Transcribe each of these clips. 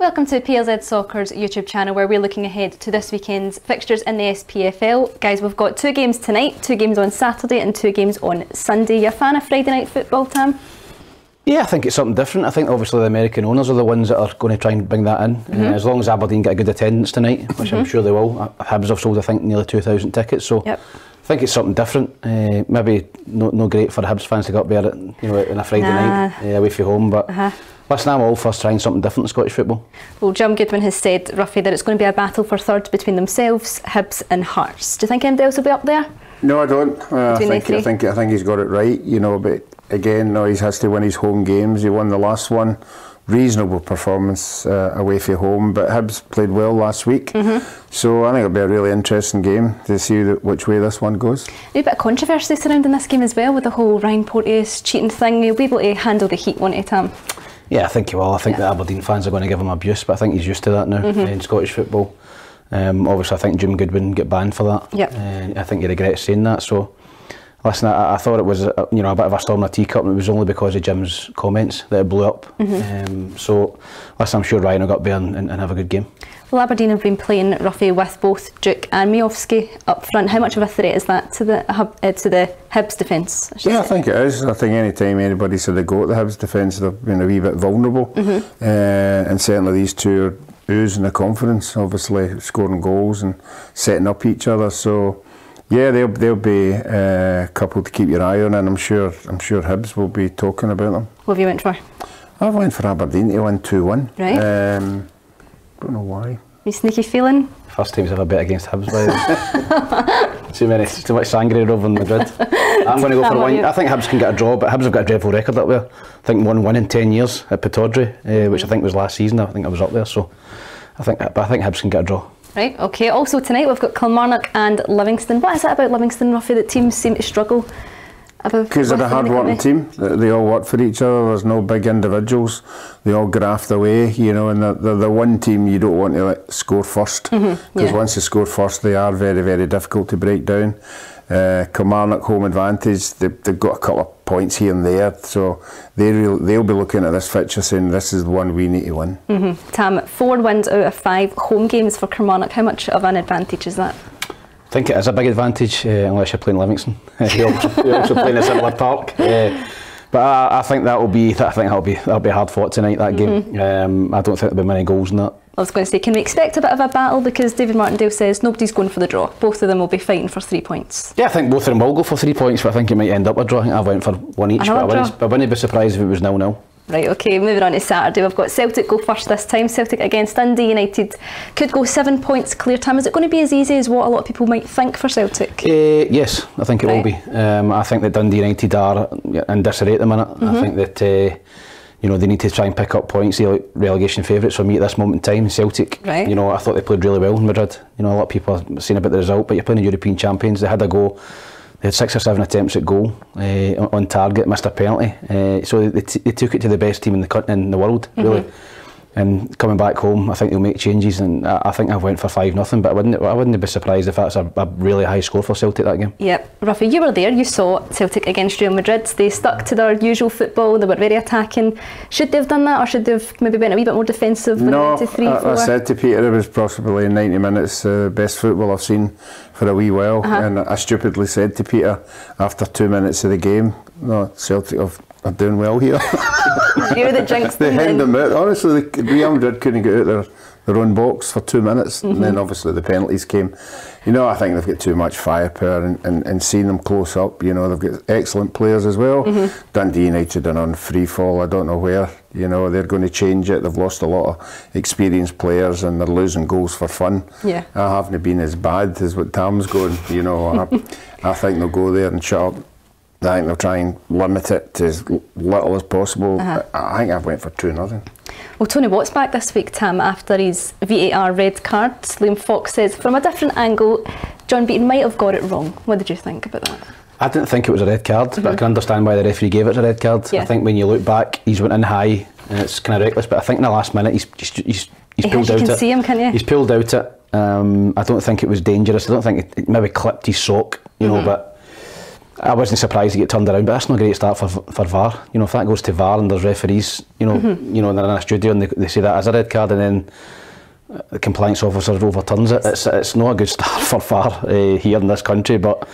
Welcome to PLZ Soccer's YouTube channel, where we're looking ahead to this weekend's fixtures in the SPFL. Guys, we've got 2 games tonight, 2 games on Saturday and 2 games on Sunday. You a fan of Friday night football, Tam? Yeah, I think it's something different. I think obviously the American owners are the ones that are going to try and bring that in. As long as Aberdeen get a good attendance tonight, which I'm sure they will. Hibs have sold, I think, nearly 2,000 tickets, so I think it's something different. Maybe no great for the Hibs fans to go up there on a Friday night away from home, but listen, I'm all for trying something different in Scottish football. Well, Jim Goodwin has said roughly that it's going to be a battle for third between themselves, Hibs and Hearts. Do you think anybody else will be up there? No, I don't. I think he's got it right, but again, he has to win his home games. He won the last one, reasonable performance away from home, but Hibs played well last week, so I think it'll be a really interesting game to see which way this one goes. A bit of controversy surrounding this game as well, with the whole Ryan Porteous cheating thing. He'll be able to handle the heat, won't he, Tam? Yeah, I think he will. I think the Aberdeen fans are going to give him abuse, but I think he's used to that now in Scottish football. Obviously, I think Jim Goodwin get banned for that. I think he regrets saying that. So, listen, I thought it was a bit of a storm in a teacup, and it was only because of Jim's comments that it blew up. So, listen, I'm sure Ryan will go up there and have a good game. Well, Aberdeen have been playing roughly with both Duke and Miofsky up front. How much of a threat is that to the Hibs defence? I think it is. I think any time anybody's had a go at the Hibs defence, they've been a wee bit vulnerable, and certainly these two are oozing the confidence, obviously scoring goals and setting up each other. So, yeah, they'll be a couple to keep your eye on, and I'm sure Hibs will be talking about them. What have you went for? I went for Aberdeen to win 2-1. Right. Don't know why. You sneaky feeling? First time I've ever bet against Hibs, by the way. Too much sangria over in Madrid. I'm going to go for 1. I think Hibs can get a draw, but Hibs have got a dreadful record up there. I think 1 in 10 years at Pittodrie, which I think was last season. I think I was up there, so I think Hibs can get a draw. Right, okay. Also tonight we've got Kilmarnock and Livingston. What is it about Livingston, Ruffy, that teams seem to struggle? Because they're a hard-working team. They all work for each other. There's no big individuals. They all graft away, and they're the one team you don't want to score first. Because once they score first, they are very, very difficult to break down. Kilmarnock home advantage. They've got a couple of points here and there, so they'll be looking at this fixture saying this is the one we need to win. Tam, 4 wins out of 5 home games for Kilmarnock. How much of an advantage is that? I think it is a big advantage, unless you're playing Livingston. You're also playing a similar park. But I think that'll be hard fought tonight, that game. I don't think there'll be many goals in that. I was going to say, can we expect a bit of a battle, because David Martindale says nobody's going for the draw. Both of them will be fighting for 3 points. Yeah, I think both of them will go for 3 points, but I think it might end up a draw. I think I went for 1 each, but I wouldn't be surprised if it was 0-0. Right, okay, moving on to Saturday, we've got Celtic go first this time. Celtic against Dundee United. Could go 7 points clear. Tam, is it going to be as easy as what a lot of people might think for Celtic? Yes, I think it will be. I think that Dundee United are in disarray at the minute. I think that they need to try and pick up points. They're like relegation favourites for me at this moment in time. Celtic, I thought they played really well in Madrid. A lot of people have seen about the result, but you're playing the European champions. They had a go. They had 6 or 7 attempts at goal on target, missed a penalty. So they took it to the best team in the world, really. And coming back home, I think they'll make changes, and I think I went for 5-0. But I wouldn't be surprised if that's a really high score for Celtic that game. Yep, Ruffy, you were there. You saw Celtic against Real Madrid. They stuck to their usual football. They were very attacking. Should they have done that, or should they have maybe been a wee bit more defensive? No, I said to Peter it was possibly in 90 minutes best football I've seen for a wee while, and I stupidly said to Peter after 2 minutes of the game, no, Celtic are doing well here. You're the jinx. They hemmed them out. Honestly, Real Madrid couldn't get out their own box for 2 minutes, and then obviously the penalties came. I think they've got too much firepower, and seeing them close up, they've got excellent players as well. Dundee United are on free fall. I don't know where. They're going to change it. They've lost a lot of experienced players, and they're losing goals for fun. I haven't been as bad as what Tam's going. I think they'll go there and shut up. I think they'll try and limit it to as little as possible. I think I went for 2-0. Well, Tony Watt's back this week, Tam, after his VAR red card. Liam Fox says, from a different angle, John Beaton might have got it wrong. What did you think about that? I didn't think it was a red card, but I can understand why the referee gave it a red card. I think when you look back, he's went in high, and it's kind of reckless, but I think in the last minute he's pulled out it. You can see him, can't you? He's pulled out it. I don't think it was dangerous. I don't think it maybe clipped his sock, but I wasn't surprised to get turned around, but that's not a great start for VAR. You know, if that goes to VAR and there's referees, you know, you know, and they're in a studio and they say that as a red card, and then the compliance officer overturns it. It's not a good start for VAR here in this country, but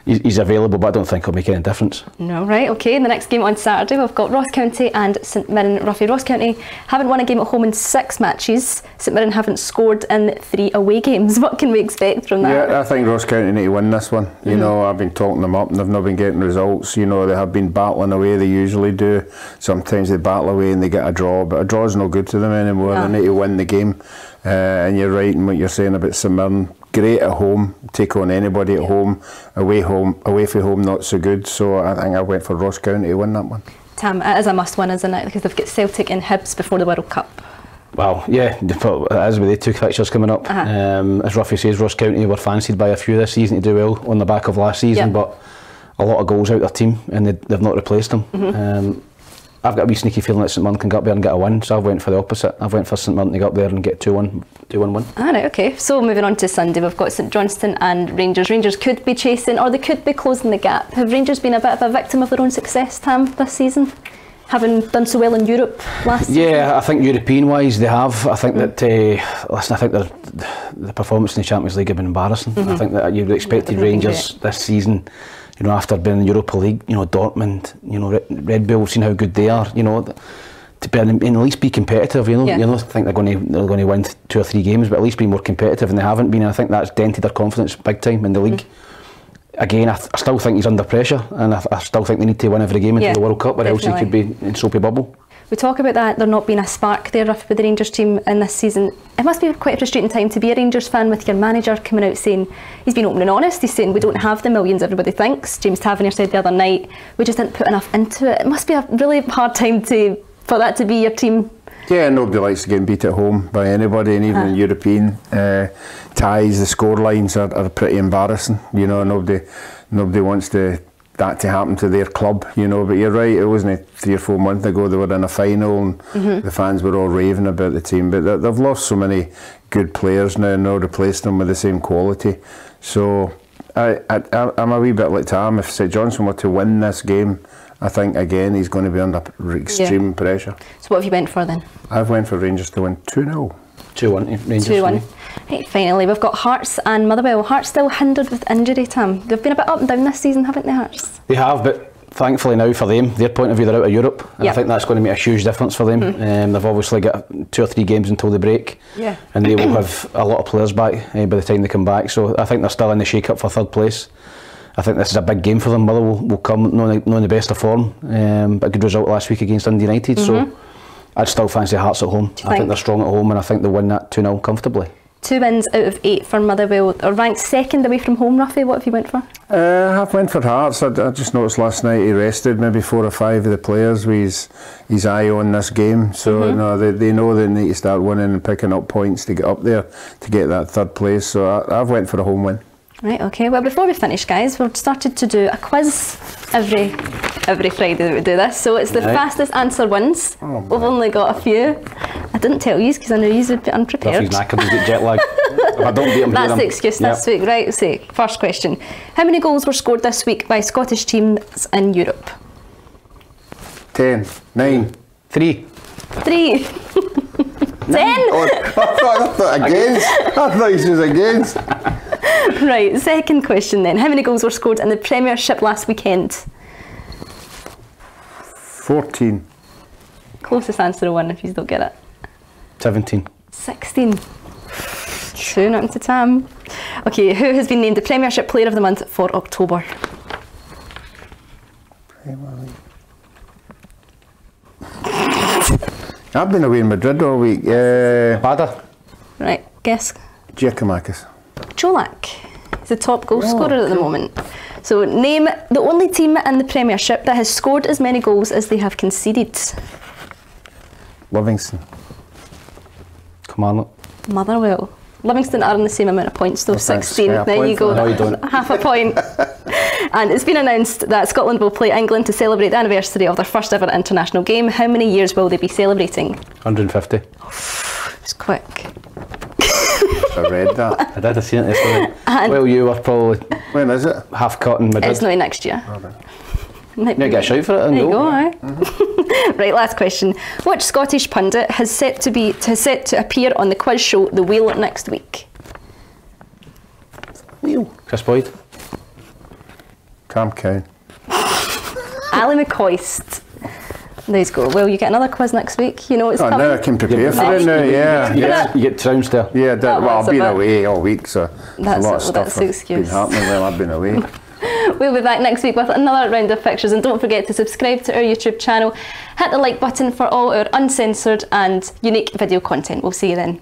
he's available, but I don't think it'll make any difference. No, right, okay. In the next game on Saturday, we've got Ross County and St Mirren. Ruffy, Ross County haven't won a game at home in 6 matches. St Mirren haven't scored in 3 away games. What can we expect from that? Yeah, I think Ross County need to win this one. You know, I've been talking them up and they've not been getting results. You know, they have been battling away, they usually do. Sometimes they battle away and they get a draw, but a draw's no good to them anymore. They need to win the game. And you're right in what you're saying about St Mirren. Great at home, take on anybody at home, away from home not so good. So I think I went for Ross County to win that one. Tam, it is a must win, isn't it? Because they've got Celtic and Hibs before the World Cup. Well, yeah, as with the 2 fixtures coming up. As Ruffy says, Ross County were fancied by a few this season to do well on the back of last season, but a lot of goals out their team and they've not replaced them. I've got a wee sneaky feeling that St Mirren can go up there and get a win, so I've went for the opposite. I've went for St Mirren to go up there and get 2-1 win. Alright, okay. So moving on to Sunday, we've got St Johnstone and Rangers. Rangers could be chasing, or they could be closing the gap. Have Rangers been a bit of a victim of their own success, Tam, this season? Having done so well in Europe last season? Yeah, I think European-wise they have. I think that, listen, I think the performance in the Champions League have been embarrassing. I think that you'd expected Rangers this season, you know, after being in the Europa League, you know, Dortmund, you know, Red Bull, seen how good they are, you know, to be at least be competitive, you know. You don't think they're going to win 2 or 3 games, but at least be more competitive, and they haven't been. And I think that's dented their confidence big time in the league. Again, I still think he's under pressure, and I still think they need to win every game into the World Cup, or else he could be in soapy bubble. We talk about that, there not being a spark there with the Rangers team in this season. It must be quite a frustrating time to be a Rangers fan with your manager coming out saying, he's been open and honest, he's saying we don't have the millions everybody thinks. James Tavernier said the other night, we just didn't put enough into it. It must be a really hard time for that to be your team. Yeah, nobody likes to get beat at home by anybody, and even in European ties, the score lines are pretty embarrassing. You know, nobody wants that to happen to their club, you know. But you're right, it wasn't 3 or 4 months ago they were in a final and the fans were all raving about the team, but they've lost so many good players now and now replaced them with the same quality. So I'm a wee bit like Tam. If St Johnstone were to win this game, I think again he's going to be under extreme pressure. So what have you went for then? I've went for Rangers to win 2-0. 2-1 Rangers. 2-1. Right, finally, we've got Hearts and Motherwell. Hearts still hindered with injury, Tam. They've been a bit up and down this season, haven't they, Hearts? They have, but thankfully now for them, their point of view, they're out of Europe. And I think that's going to make a huge difference for them. They've obviously got 2 or 3 games until the break. And they will have a lot of players back by the time they come back. So I think they're still in the shake-up for 3rd place. I think this is a big game for them. Motherwell will come not in the best of form, but a good result last week against Dundee United. So I'd still fancy Hearts at home. I think they're strong at home, and I think they'll win that 2-0 comfortably. 2 wins out of 8 for Motherwell. Are ranked 2nd away from home, Ruffy. What have you went for? I've went for Hearts. I just noticed last night he rested maybe 4 or 5 of the players with his eye on this game. So they know they need to start winning and picking up points to get up there to get that 3rd place. So I've went for a home win. Right, okay. Well, before we finish, guys, we've started to do a quiz every Friday that we do this. So it's the fastest answer wins. We've only got a few. I didn't tell you because I knew you would be unprepared. He's knackered, he's got jet lag. If I don't beat him, that's the excuse this week. Right, so first question. How many goals were scored this week by Scottish teams in Europe? 10, 9, 3. 3. 10? Oh, I thought against. I thought he was against. Right, second question then. How many goals were scored in the Premiership last weekend? 14. Closest answer to 1 if you don't get it. 17. 16. 2 nothing to Tam. Okay, who has been named the Premiership Player of the Month for October? I've been away in Madrid all week. Bada. Right, guess. Giacomakis. Colak. He's the top goal scorer at the moment. So name the only team in the Premiership that has scored as many goals as they have conceded. Livingston. Come on. Motherwell. Livingston are on the same amount of points though, 16. There you go. No, you don't. Half a point. And it's been announced that Scotland will play England to celebrate the anniversary of their first ever international game. How many years will they be celebrating? 150. It's quick. I read that. I did, I seen it yesterday. Well, you were probably When is it? Half-cut in Madrid. It's not next year. Might get a shout for it. There you go, aye. Right, last question. Which Scottish pundit has set to appear on the quiz show The Wheel next week? Wheel. Chris Boyd. Cam Cowan. Ali McCoist. There you go. Well, you get another quiz next week. You know it's coming. Now I can prepare for it now, yeah. You get trounced there. Yeah, well, I've been away all week, so that's a lot of stuff that's the has been excuse. happening while I've been away. We'll be back next week with another round of fixtures, and don't forget to subscribe to our YouTube channel, hit the like button for all our uncensored and unique video content. We'll see you then.